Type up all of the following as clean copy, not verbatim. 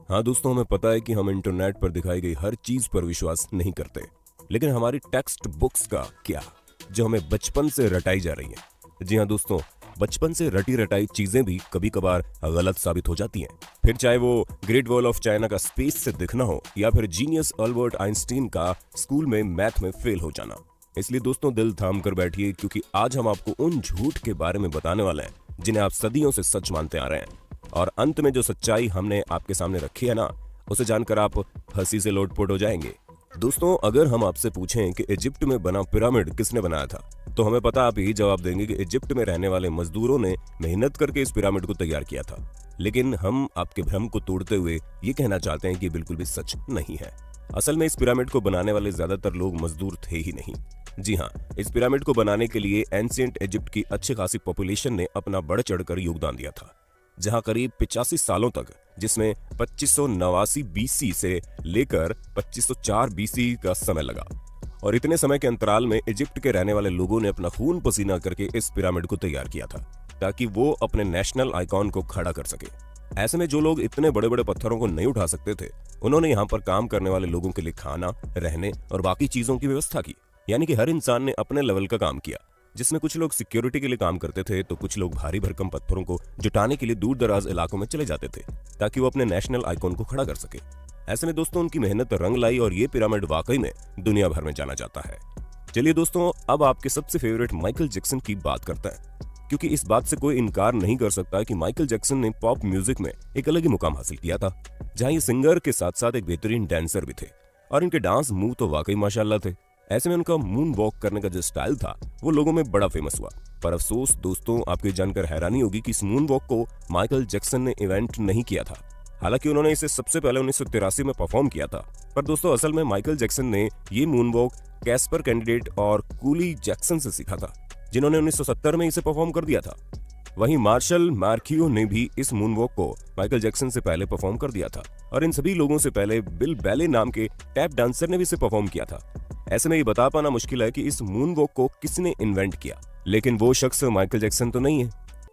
हाँ दोस्तों, हमें पता है कि हम इंटरनेट पर दिखाई गई हर चीज पर विश्वास नहीं करते, लेकिन हमारी टेक्स्ट बुक्स का क्या, जो हमें बचपन से रटाई जा रही है। जी हाँ दोस्तों, बचपन से रटी रटाई चीजें भी कभी कभार गलत साबित हो जाती हैं। फिर चाहे वो ग्रेट वॉल ऑफ चाइना का स्पेस से दिखना हो या फिर जीनियस अल्बर्ट आइंस्टीन का स्कूल में मैथ में फेल हो जाना। इसलिए दोस्तों, दिल थाम कर बैठिए, क्योंकि आज हम आपको उन झूठ के बारे में बताने वाले हैं जिन्हें आप सदियों से सच मानते आ रहे हैं। और अंत में जो सच्चाई हमने आपके सामने रखी है ना, उसे जानकर आप हंसी से लोटपोट हो जाएंगे। दोस्तों, अगर हम आपसे पूछें कि इजिप्ट में बना पिरामिड किसने बनाया था, तो हमें पता आप यही जवाब देंगे कि इजिप्ट में रहने वाले मजदूरों ने मेहनत करके इस पिरामिड को तैयार किया था। लेकिन हम आपके भ्रम को तोड़ते हुए ये कहना चाहते हैं कि बिल्कुल भी सच नहीं है। असल में इस पिरामिड को बनाने वाले ज्यादातर लोग मजदूर थे ही नहीं। जी हाँ, इस पिरामिड को बनाने के लिए एंशिएंट इजिप्ट की अच्छी खासी पॉपुलेशन ने अपना बढ़ चढ़कर योगदान दिया था, जहां करीब 85 सालों तक, जिसमें 2589 बीसी से लेकर 2504 बीसी का समय लगा। और इतने समय के अंतराल में इजिप्ट के रहने वाले लोगों ने अपना खून पसीना करके इस पिरामिड को तैयार किया था, ताकि वो अपने नेशनल आइकॉन को खड़ा कर सके। ऐसे में जो लोग इतने बड़े बड़े पत्थरों को नहीं उठा सकते थे, उन्होंने यहाँ पर काम करने वाले लोगों के लिए खाना, रहने और बाकी चीजों की व्यवस्था की। यानी कि हर इंसान ने अपने लेवल का काम किया, जिसमें कुछ लोग सिक्योरिटी के लिए काम करते थे, तो कुछ लोग भारी भरकम पत्थरों को जुटाने के लिए दूर दराज इलाकों में चले जाते थे, ताकि वो अपने नेशनल आइकॉन को खड़ा कर सके। ऐसे में दोस्तों, उनकी मेहनत रंग लाई और ये पिरामिड वाकई में दुनिया भर में जाना जाता है। चलिए दोस्तों, अब आपके सबसे फेवरेट माइकल जैक्सन की बात करते हैं, क्योंकि इस बात से कोई इनकार नहीं कर सकता कि माइकल जैक्सन ने पॉप म्यूजिक में एक अलग ही मुकाम हासिल किया था, जहां ये सिंगर के साथ साथ एक बेहतरीन डांसर भी थे। और इनके डांस मूव तो वाकई माशाल्लाह थे। ऐसे में उनका मून वॉक करने का जो स्टाइल था, वो लोगों में बड़ा फेमस हुआ। पर अफसोस दोस्तों, आपको जानकर हैरानी होगी कि इस मून वॉक को माइकल जैक्सन ने इवेंट नहीं किया था। हालांकि उन्होंने इसे सबसे पहले 1983 में परफॉर्म किया था। पर दोस्तों, असल में माइकल जैक्सन ने ये मून वॉक कैस्पर कैंडिडेट और कूली जैक्सन से सीखा था, जिन्होंने 1970 में इसे परफॉर्म कर दिया था। वहीं मार्शल मार्कियो ने भी इस मून वॉक को माइकल जैक्सन से पहले परफॉर्म कर दिया था, और इन सभी लोगों से पहले बिल बैले नाम के टैप डांसर ने भी इसे परफॉर्म किया था। ऐसे में ये बता पाना मुश्किल है कि इस मून वॉक को किसने इन्वेंट किया, लेकिन वो शख्स माइकल जैक्सन तो नहीं है।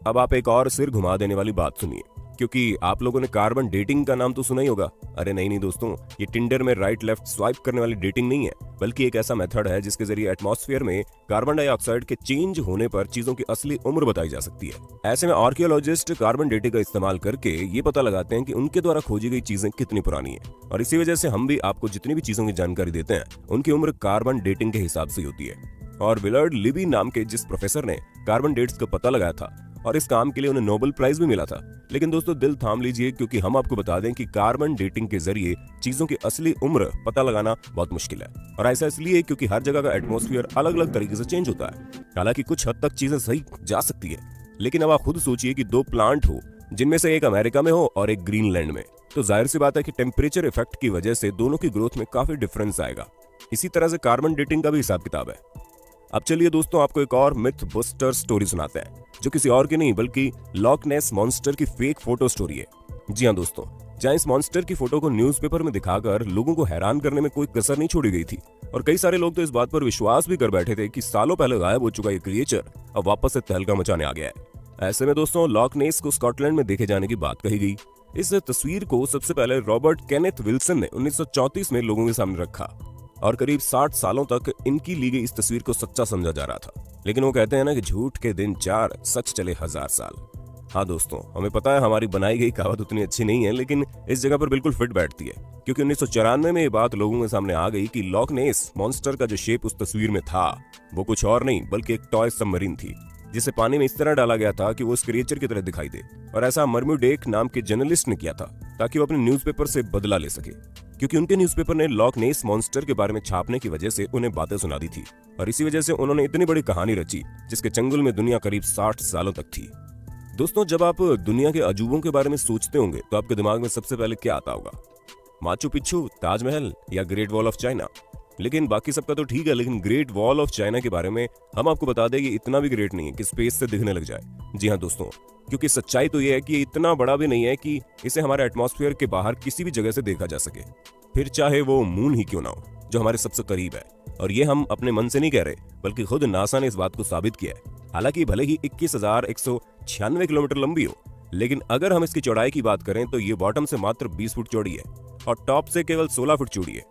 अब आप एक और सिर घुमा देने वाली बात सुनिए, क्योंकि आप लोगों ने कार्बन डेटिंग का नाम तो सुना ही होगा। अरे नहीं दोस्तों, ये टिंडर में राइट लेफ्ट स्वाइप करने वाली डेटिंग नहीं है, बल्कि एक ऐसा मेथड है जिसके जरिए एटमॉस्फेयर में कार्बन डाइऑक्साइड के चेंज होने पर चीजों की असली उम्र बताई जा सकती है। ऐसे में आर्कियोलॉजिस्ट कार्बन डेटिंग का इस्तेमाल करके ये पता लगाते हैं कि उनके द्वारा खोजी गई चीजें कितनी पुरानी है। और इसी वजह से हम भी आपको जितनी भी चीजों की जानकारी देते हैं, उनकी उम्र कार्बन डेटिंग के हिसाब से होती है। और विलर्ड लिबी नाम के जिस प्रोफेसर ने कार्बन डेट्स का पता लगाया था, और इस काम के लिए उन्हें नोबेल प्राइज भी मिला था। लेकिन दोस्तों, दिल थाम लीजिए, क्योंकि हम आपको बता दें कि कार्बन डेटिंग के जरिए चीजों की असली उम्र पता लगाना बहुत मुश्किल है। और ऐसा इसलिए क्योंकि हर जगह का एटमॉस्फेयर अलग अलग तरीके से चेंज होता है। हालांकि कुछ हद तक चीजें सही जा सकती है, लेकिन अब आप खुद सोचिए कि दो प्लांट हो, जिनमें से एक अमेरिका में हो और एक ग्रीनलैंड में, तो जाहिर सी बात है कि टेम्परेचर इफेक्ट की वजह से दोनों की ग्रोथ में काफी डिफरेंस आएगा। इसी तरह से कार्बन डेटिंग का भी हिसाब किताब है। अब चलिए दोस्तों, आपको एक और मिथ बस्टर स्टोरी सुनाते हैं, जो किसी और की नहीं बल्कि लॉक नेस मॉन्स्टर की फेक फोटो स्टोरी है। जी हाँ दोस्तों, जहां इस मॉन्स्टर की फोटो को न्यूज़पेपर में दिखाकर लोगों को हैरान करने में कोई कसर नहीं छोड़ी गई थी, और कई सारे लोग तो इस बात पर विश्वास भी कर बैठे थे कि सालों पहले गायब हो चुका ये क्रिएचर अब वापस से तहलका मचाने आ गया है। ऐसे में दोस्तों, लॉक नेस को स्कॉटलैंड में देखे जाने की बात कही गई। इस तस्वीर को सबसे पहले रॉबर्ट केनेथ विल्सन ने 1934 में लोगों के सामने रखा, और करीब 60 सालों तक इनकी ली गई इस तस्वीर को सच्चा समझा जा रहा था। लेकिन वो कहते हैं ना कि झूठ के दिन 4, सच चले 1000 साल। हाँ दोस्तों, हमें पता है हमारी बनाई गई कहावत उतनी अच्छी नहीं है, लेकिन इस जगह पर बिल्कुल फिट बैठती है, क्योंकि 1994 में ये बात लोगों के सामने आ गई कि लॉक नेस मॉन्स्टर का जो शेप उस तस्वीर में था, वो कुछ और नहीं बल्कि एक टॉय सबमरीन थी, जिसे पानी में इस तरह डाला गया था कि वो उस क्रिएचर की तरह दिखाई दे। और ऐसा मर्म्यूडेक नाम के जर्नलिस्ट ने किया था, ताकि वो अपने न्यूज़पेपर से बदला ले सके, क्योंकि उनके न्यूज़पेपर ने लॉक नेस मॉन्स्टर के बारे में छापने की वजह से उन्हें बातें सुना दी थी। और इसी वजह से उन्होंने इतनी बड़ी कहानी रची, जिसके चंगुल में दुनिया करीब 60 सालों तक थी। दोस्तों, जब आप दुनिया के अजूबों के बारे में सोचते होंगे, तो आपके दिमाग में सबसे पहले क्या आता होगा? माचू पिच्चू, ताजमहल या ग्रेट वॉल ऑफ चाइना? लेकिन बाकी सबका तो ठीक है, लेकिन ग्रेट वॉल ऑफ चाइना के बारे में हम आपको बता दें, ये इतना भी ग्रेट नहीं है कि स्पेस से दिखने लग जाए। जी हाँ दोस्तों, क्योंकि सच्चाई तो ये है कि ये इतना बड़ा भी नहीं है कि इसे हमारे एटमॉस्फेयर के बाहर किसी भी जगह से देखा जा सके, फिर चाहे वो मून ही क्यों ना हो, जो हमारे सबसे करीब है। और ये हम अपने मन से नहीं कह रहे, बल्कि खुद नासा ने इस बात को साबित किया है। हालांकि भले ही 21,196 किलोमीटर लंबी हो, लेकिन अगर हम इसकी चौड़ाई की बात करें तो ये बॉटम से मात्र 20 फुट चौड़ी है और टॉप से केवल 16 फुट चौड़ी है।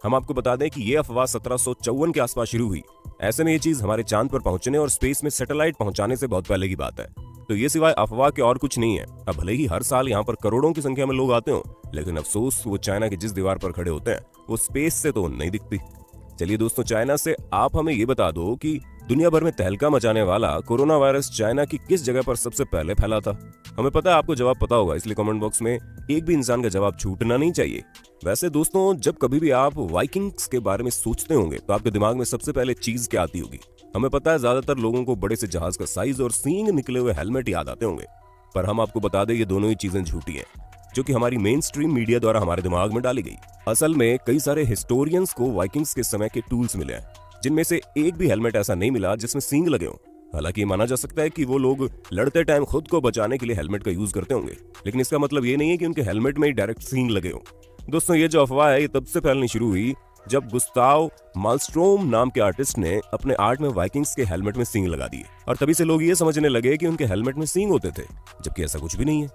हम आपको बता दें कि ये अफवाह 1754 के आसपास शुरू हुई। ऐसे में ये चीज हमारे चांद पर पहुंचने और स्पेस में सैटेलाइट पहुंचाने से बहुत पहले की बात है। तो ये सिवाय अफवाह के और कुछ नहीं है। अब भले ही हर साल यहाँ पर करोड़ों की संख्या में लोग आते हो, लेकिन अफसोस वो चाइना की जिस दीवार पर खड़े होते हैं वो स्पेस से तो नहीं दिखती। चलिए दोस्तों, चाइना से आप हमें ये बता दो कि दुनिया भर में तहलका मचाने वाला कोरोना वायरस चाइना की किस जगह पर सबसे पहले फैला था? हमें पता है आपको जवाब पता होगा, इसलिए कमेंट बॉक्स में एक भी इंसान का जवाब छूटना नहीं चाहिए। वैसे दोस्तों, जब कभी भी आप वाइकिंग्स के बारे में सोचते होंगे तो आपके दिमाग में सबसे पहले चीज क्या आती होगी? हमें पता है ज्यादातर लोगों को बड़े से जहाज का साइज और सींग निकले हुए हेलमेट याद आते होंगे, पर हम आपको बता दें ये दोनों ही चीजें झूठी हैं, जो कि हमारी मेन स्ट्रीम मीडिया द्वारा हमारे दिमाग में डाली गई। असल में कई सारे हिस्टोरियंस को वाइकिंग्स के समय के टूल्स मिले हैं, जिनमें से एक भी हेलमेट ऐसा नहीं मिला जिसमें सींग लगे हों। हालांकि माना जा सकता है कि वो लोग लड़ते टाइम खुद को बचाने के लिए हेलमेट का यूज करते होंगे, लेकिन इसका मतलब ये नहीं है कि उनके हेलमेट में ही डायरेक्ट सींग लगे हों। दोस्तों, ये जो अफवाह है ये तब से फैलनी शुरू हुई जब गुस्ताव मालस्ट्रोम नाम के आर्टिस्ट ने अपने आर्ट में वाइकिंग्स के हेलमेट में सींग लगा दिए, और तभी से लोग ये समझने लगे कि उनके हेलमेट में सींग होते थे, जबकि ऐसा कुछ भी नहीं है।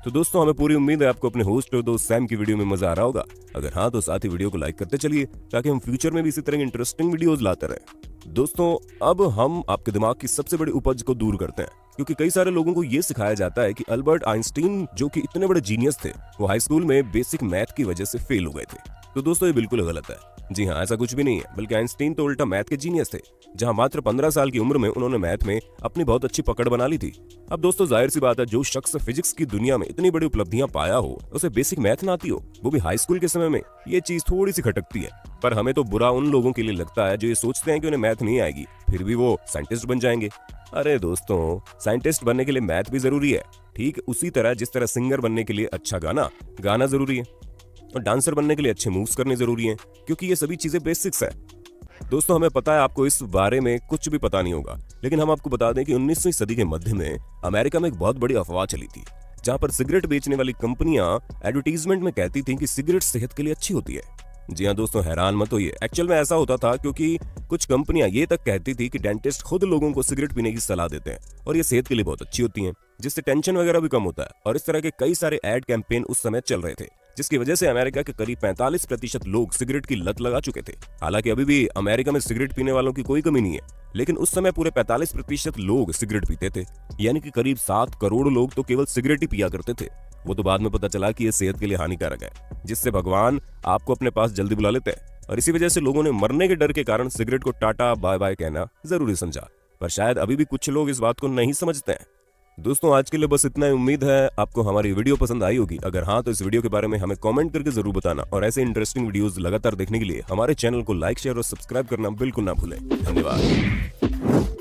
तो दोस्तों, हमें पूरी उम्मीद है आपको अपने होस्ट और दोस्त सैम की वीडियो में मजा आ रहा होगा। अगर हाँ तो साथ ही वीडियो को लाइक करते चलिए, ताकि हम फ्यूचर में भी इसी तरह की इंटरेस्टिंग वीडियोस लाते रहें। दोस्तों, अब हम आपके दिमाग की सबसे बड़ी उपज को दूर करते हैं, क्योंकि कई सारे लोगों को ये सिखाया जाता है कि अल्बर्ट आइंस्टीन, जो कि इतने बड़े जीनियस थे, वो हाई स्कूल में बेसिक मैथ की वजह से फेल हो गए थे। तो दोस्तों, ये बिल्कुल गलत है। जी हाँ, ऐसा कुछ भी नहीं है, बल्कि आइंस्टीन तो उल्टा मैथ के जीनियस थे, जहां मात्र 15 साल की उम्र में उन्होंने मैथ में अपनी बहुत अच्छी पकड़ बना ली थी। अब दोस्तों, जाहिर सी बात है, जो शख्स फिजिक्स की दुनिया में इतनी बड़ी उपलब्धियां पाया हो, उसे बेसिक मैथ ना आती हो, वो भी हाई स्कूल के समय में, ये चीज थोड़ी सी खटकती है। पर हमें तो बुरा उन लोगों के लिए लगता है जो ये सोचते हैं कि उन्हें मैथ नहीं आएगी, फिर भी वो साइंटिस्ट बन जाएंगे। अरे दोस्तों, साइंटिस्ट बनने के लिए मैथ भी जरूरी है, ठीक उसी तरह जिस तरह सिंगर बनने के लिए अच्छा गाना जरूरी है, और डांसर बनने के लिए अच्छे मूव्स करने जरूरी हैं, क्योंकि ये सभी चीजें बेसिक्स है। दोस्तों, हमें पता है आपको इस बारे में कुछ भी पता नहीं होगा, लेकिन हम आपको बता दें कि 19वीं सदी के मध्य में अमेरिका में एक बहुत बड़ी अफवाह चली थी, जहां पर सिगरेट बेचने वाली कंपनियां एडवर्टीजमेंट में कहती थी कि सिगरेट सेहत के लिए अच्छी होती है। जी हाँ दोस्तों, हैरान मत होइए, एक्चुअल में ऐसा होता था, क्योंकि कुछ कंपनियां ये तक कहती थी कि डेंटिस्ट खुद लोगों को सिगरेट पीने की सलाह देते हैं और ये सेहत के लिए बहुत अच्छी होती हैं, जिससे टेंशन वगैरह भी कम होता है। और इस तरह के कई सारे एड कैंपेन उस समय चल रहे थे, जिसकी वजह से अमेरिका के करीब 45% लोग सिगरेट की लत लगा चुके थे। हालांकि अभी भी अमेरिका में सिगरेट पीने वालों की कोई कमी नहीं है, लेकिन उस समय पूरे 45% लोग सिगरेट पीते थे, यानी कि करीब 7 करोड़ लोग तो केवल सिगरेट ही पिया करते थे। वो तो बाद में पता चला कि ये सेहत के लिए हानिकारक है, जिससे भगवान आपको अपने पास जल्दी बुला लेते हैं, और इसी वजह से लोगों ने मरने के डर के कारण सिगरेट को टाटा बाय बाय कहना जरूरी समझा। पर शायद अभी भी कुछ लोग इस बात को नहीं समझते हैं। दोस्तों, आज के लिए बस इतना ही। उम्मीद है आपको हमारी वीडियो पसंद आई होगी। अगर हाँ तो इस वीडियो के बारे में हमें कमेंट करके जरूर बताना, और ऐसे इंटरेस्टिंग वीडियोस लगातार देखने के लिए हमारे चैनल को लाइक, शेयर और सब्सक्राइब करना बिल्कुल ना भूलें। धन्यवाद।